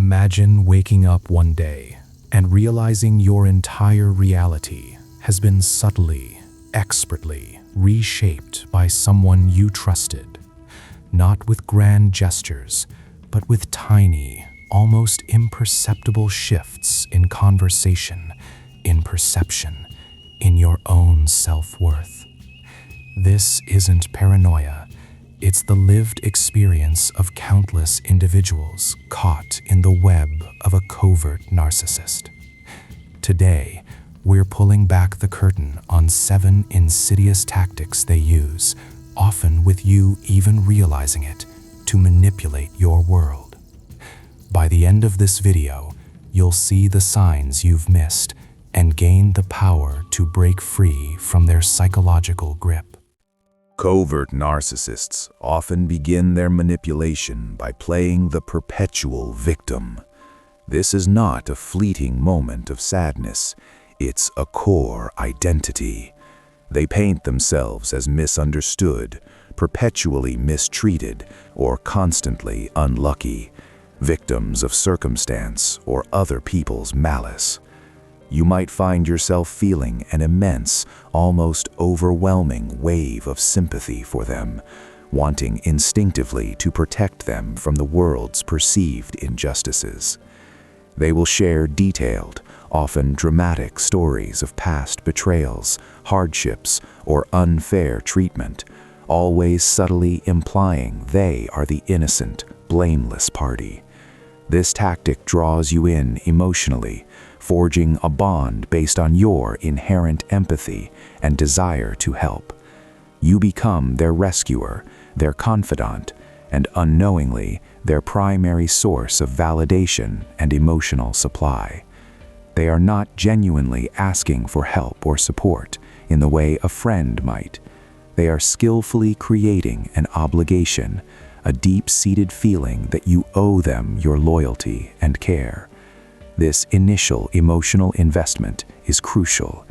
Imagine waking up one day and realizing your entire reality has been subtly, expertly reshaped by someone you trusted, not with grand gestures, but with tiny, almost imperceptible shifts in conversation, in perception, in your own self-worth. This isn't paranoia. It's the lived experience of countless individuals caught in the web of a covert narcissist. Today, we're pulling back the curtain on 7 insidious tactics they use, often with you even realizing it, to manipulate your world. By the end of this video, you'll see the signs you've missed and gain the power to break free from their psychological grip. Covert narcissists often begin their manipulation by playing the perpetual victim. This is not a fleeting moment of sadness, it's a core identity. They paint themselves as misunderstood, perpetually mistreated, or constantly unlucky, victims of circumstance or other people's malice. You might find yourself feeling an immense, almost overwhelming wave of sympathy for them, wanting instinctively to protect them from the world's perceived injustices. They will share detailed, often dramatic stories of past betrayals, hardships, or unfair treatment, always subtly implying they are the innocent, blameless party. This tactic draws you in emotionally, forging a bond based on your inherent empathy and desire to help. You become their rescuer, their confidant, and unknowingly, their primary source of validation and emotional supply. They are not genuinely asking for help or support in the way a friend might. They are skillfully creating an obligation, a deep-seated feeling that you owe them your loyalty and care. This initial emotional investment is crucial.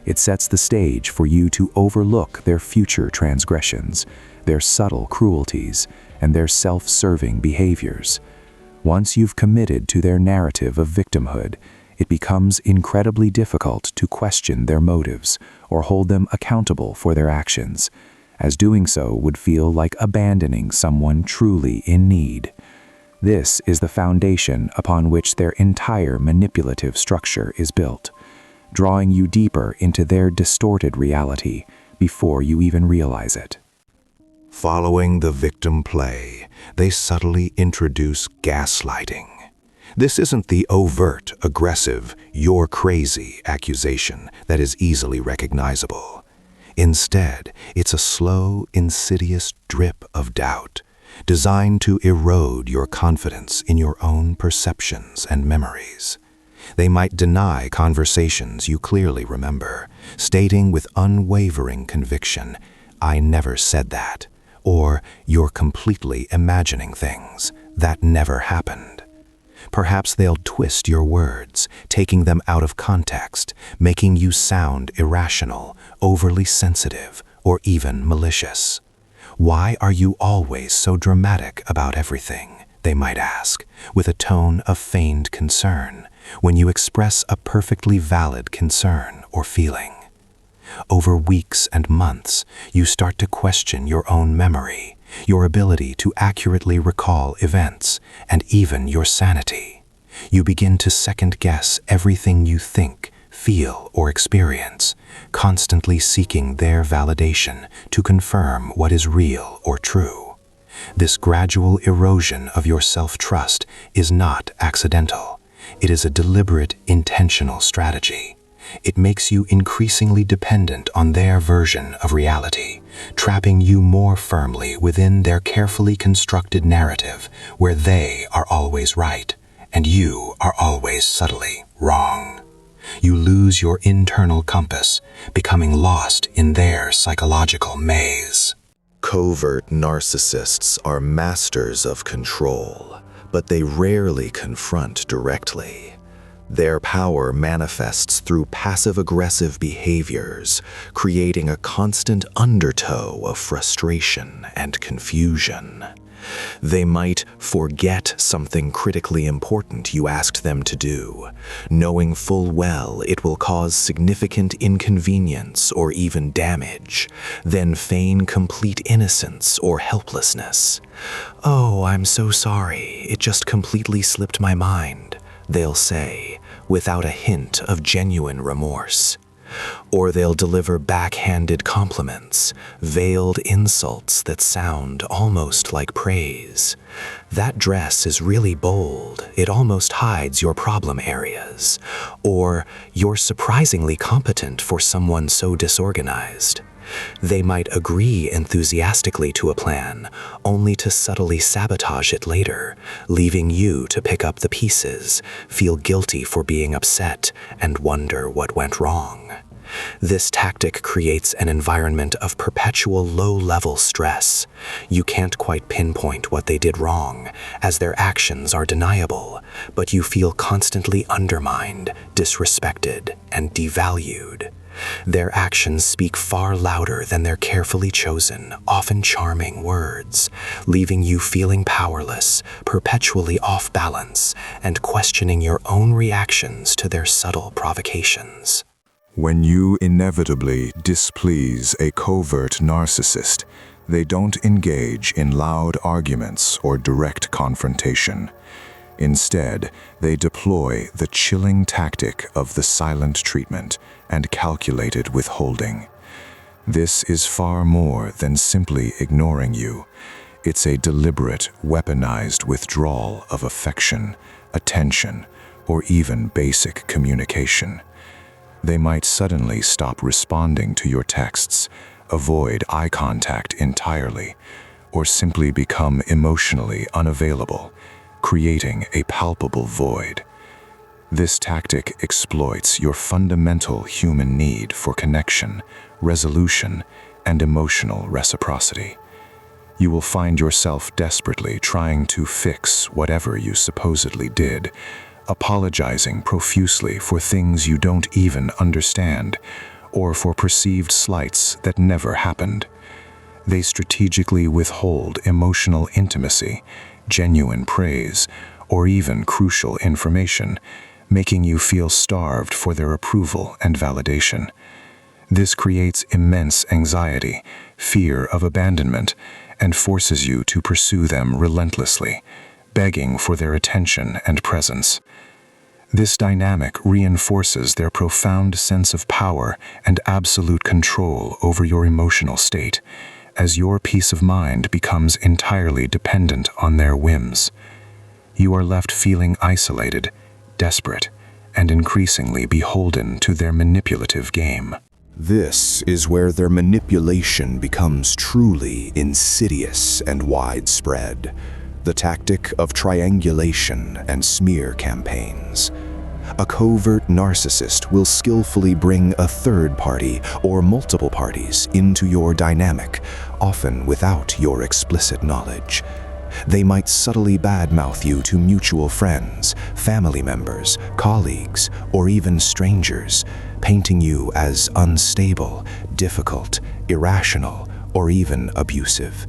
It sets the stage for you to overlook their future transgressions, their subtle cruelties, and their self-serving behaviors. Once you've committed to their narrative of victimhood, it becomes incredibly difficult to question their motives or hold them accountable for their actions, as doing so would feel like abandoning someone truly in need. This is the foundation upon which their entire manipulative structure is built, drawing you deeper into their distorted reality before you even realize it. Following the victim play, they subtly introduce gaslighting. This isn't the overt, aggressive, "you're crazy" accusation that is easily recognizable. Instead, it's a slow, insidious drip of doubt, designed to erode your confidence in your own perceptions and memories. They might deny conversations you clearly remember, stating with unwavering conviction, "I never said that," or "you're completely imagining things. That never happened." Perhaps they'll twist your words, taking them out of context, making you sound irrational, overly sensitive, or even malicious. "Why are you always so dramatic about everything?" they might ask, with a tone of feigned concern, when you express a perfectly valid concern or feeling. Over weeks and months, you start to question your own memory, your ability to accurately recall events, and even your sanity. You begin to second-guess everything you think, feel, or experience, constantly seeking their validation to confirm what is real or true. This gradual erosion of your self-trust is not accidental. It is a deliberate, intentional strategy. It makes you increasingly dependent on their version of reality, trapping you more firmly within their carefully constructed narrative where they are always right and you are always subtly wrong. You lose your internal compass, becoming lost in their psychological maze. Covert narcissists are masters of control, but they rarely confront directly. Their power manifests through passive-aggressive behaviors, creating a constant undertow of frustration and confusion. They might forget something critically important you asked them to do, knowing full well it will cause significant inconvenience or even damage, then feign complete innocence or helplessness. "Oh, I'm so sorry, it just completely slipped my mind," they'll say, without a hint of genuine remorse. Or they'll deliver backhanded compliments, veiled insults that sound almost like praise. "That dress is really bold, it almost hides your problem areas." Or, "You're surprisingly competent for someone so disorganized." They might agree enthusiastically to a plan, only to subtly sabotage it later, leaving you to pick up the pieces, feel guilty for being upset, and wonder what went wrong. This tactic creates an environment of perpetual low-level stress. You can't quite pinpoint what they did wrong, as their actions are deniable, but you feel constantly undermined, disrespected, and devalued. Their actions speak far louder than their carefully chosen, often charming words, leaving you feeling powerless, perpetually off balance, and questioning your own reactions to their subtle provocations. When you inevitably displease a covert narcissist, they don't engage in loud arguments or direct confrontation. Instead, they deploy the chilling tactic of the silent treatment and calculated withholding. This is far more than simply ignoring you. It's a deliberate, weaponized withdrawal of affection, attention, or even basic communication. They might suddenly stop responding to your texts, avoid eye contact entirely, or simply become emotionally unavailable, creating a palpable void. This tactic exploits your fundamental human need for connection, resolution, and emotional reciprocity. You will find yourself desperately trying to fix whatever you supposedly did, apologizing profusely for things you don't even understand, or for perceived slights that never happened. They strategically withhold emotional intimacy, genuine praise, or even crucial information, making you feel starved for their approval and validation. This creates immense anxiety, fear of abandonment, and forces you to pursue them relentlessly, begging for their attention and presence. This dynamic reinforces their profound sense of power and absolute control over your emotional state, as your peace of mind becomes entirely dependent on their whims. You are left feeling isolated, desperate, and increasingly beholden to their manipulative game. This is where their manipulation becomes truly insidious and widespread. The tactic of triangulation and smear campaigns. A covert narcissist will skillfully bring a third party or multiple parties into your dynamic, often without your explicit knowledge. They might subtly badmouth you to mutual friends, family members, colleagues, or even strangers, painting you as unstable, difficult, irrational, or even abusive.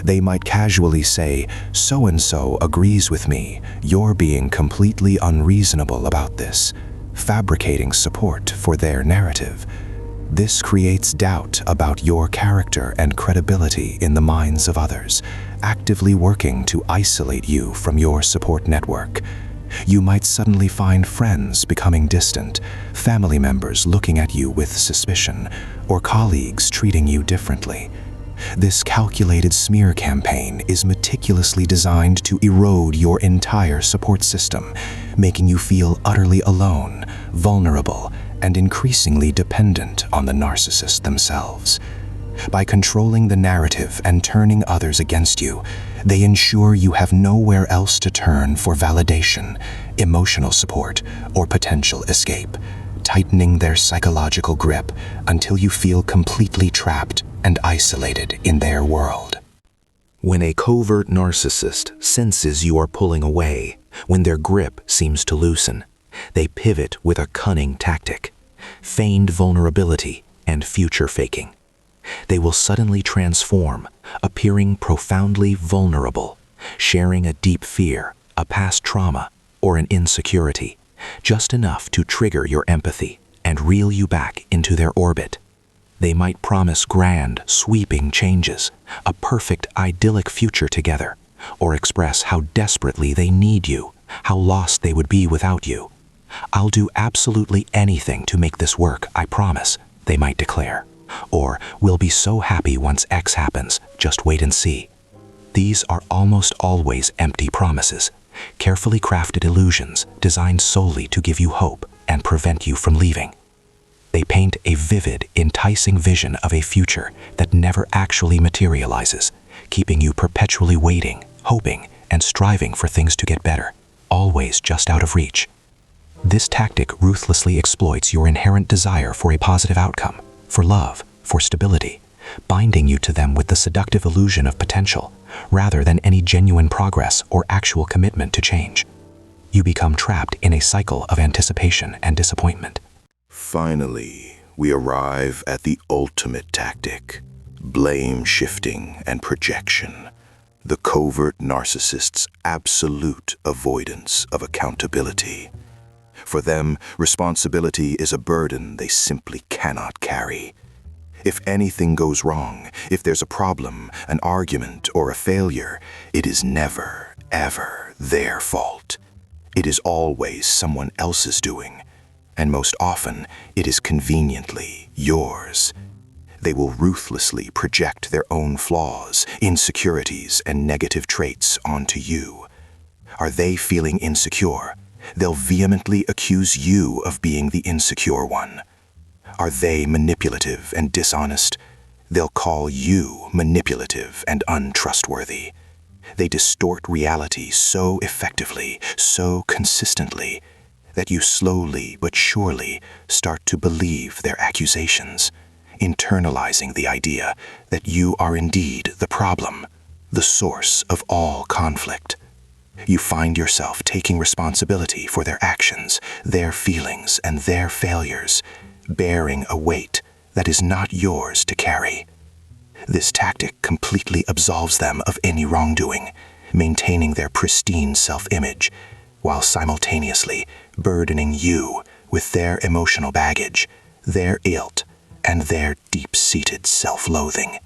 They might casually say, "So-and-so agrees with me, you're being completely unreasonable about this," fabricating support for their narrative. This creates doubt about your character and credibility in the minds of others, actively working to isolate you from your support network. You might suddenly find friends becoming distant, family members looking at you with suspicion, or colleagues treating you differently. This calculated smear campaign is meticulously designed to erode your entire support system, making you feel utterly alone, vulnerable, and increasingly dependent on the narcissists themselves. By controlling the narrative and turning others against you, they ensure you have nowhere else to turn for validation, emotional support, or potential escape, tightening their psychological grip until you feel completely trapped and isolated in their world. When a covert narcissist senses you are pulling away, when their grip seems to loosen, they pivot with a cunning tactic: feigned vulnerability and future faking. They will suddenly transform, appearing profoundly vulnerable, sharing a deep fear, a past trauma, or an insecurity, just enough to trigger your empathy and reel you back into their orbit. They might promise grand, sweeping changes, a perfect, idyllic future together, or express how desperately they need you, how lost they would be without you. "I'll do absolutely anything to make this work, I promise," they might declare. Or, "We'll be so happy once X happens, just wait and see." These are almost always empty promises, carefully crafted illusions designed solely to give you hope and prevent you from leaving. They paint a vivid, enticing vision of a future that never actually materializes, keeping you perpetually waiting, hoping, and striving for things to get better, always just out of reach. This tactic ruthlessly exploits your inherent desire for a positive outcome, for love, for stability, binding you to them with the seductive illusion of potential, rather than any genuine progress or actual commitment to change. You become trapped in a cycle of anticipation and disappointment. Finally, we arrive at the ultimate tactic: blame shifting and projection. The covert narcissist's absolute avoidance of accountability. For them, responsibility is a burden they simply cannot carry. If anything goes wrong, if there's a problem, an argument, or a failure, it is never, ever their fault. It is always someone else's doing, and most often, it is conveniently yours. They will ruthlessly project their own flaws, insecurities, and negative traits onto you. Are they feeling insecure? They'll vehemently accuse you of being the insecure one. Are they manipulative and dishonest? They'll call you manipulative and untrustworthy. They distort reality so effectively, so consistently, that you slowly but surely start to believe their accusations, internalizing the idea that you are indeed the problem, the source of all conflict. You find yourself taking responsibility for their actions, their feelings, and their failures, bearing a weight that is not yours to carry. This tactic completely absolves them of any wrongdoing, maintaining their pristine self-image, while simultaneously burdening you with their emotional baggage, their guilt, and their deep-seated self-loathing.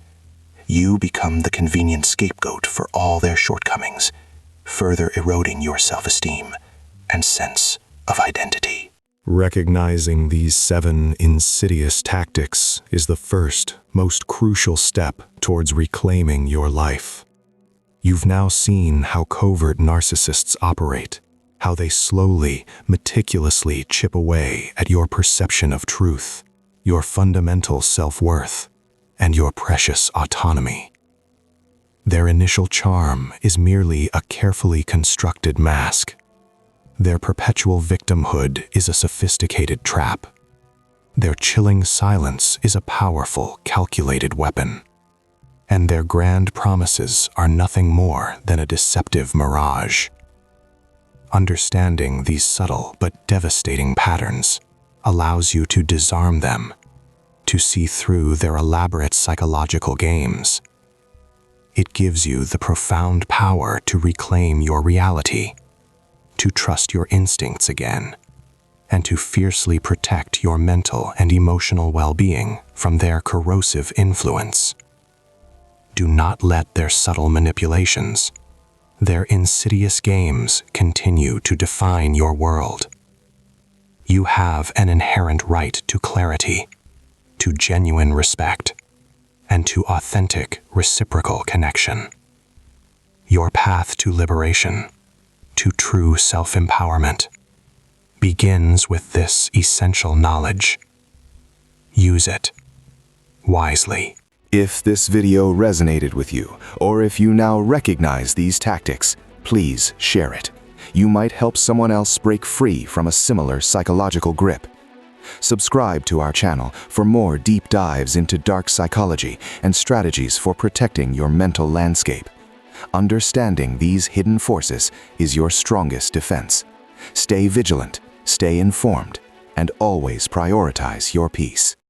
You become the convenient scapegoat for all their shortcomings, further eroding your self-esteem and sense of identity. Recognizing these 7 insidious tactics is the first, most crucial step towards reclaiming your life. You've now seen how covert narcissists operate, how they slowly, meticulously chip away at your perception of truth, your fundamental self-worth, and your precious autonomy. Their initial charm is merely a carefully constructed mask. Their perpetual victimhood is a sophisticated trap. Their chilling silence is a powerful, calculated weapon. And their grand promises are nothing more than a deceptive mirage. Understanding these subtle but devastating patterns allows you to disarm them, to see through their elaborate psychological games. It gives you the profound power to reclaim your reality, to trust your instincts again, and to fiercely protect your mental and emotional well-being from their corrosive influence. Do not let their subtle manipulations, their insidious games, continue to define your world. You have an inherent right to clarity, to genuine respect, and to authentic, reciprocal connection. Your path to liberation, to true self-empowerment, begins with this essential knowledge. Use it wisely. If this video resonated with you, or if you now recognize these tactics, please share it. You might help someone else break free from a similar psychological grip. Subscribe to our channel for more deep dives into dark psychology and strategies for protecting your mental landscape. Understanding these hidden forces is your strongest defense. Stay vigilant, stay informed, and always prioritize your peace.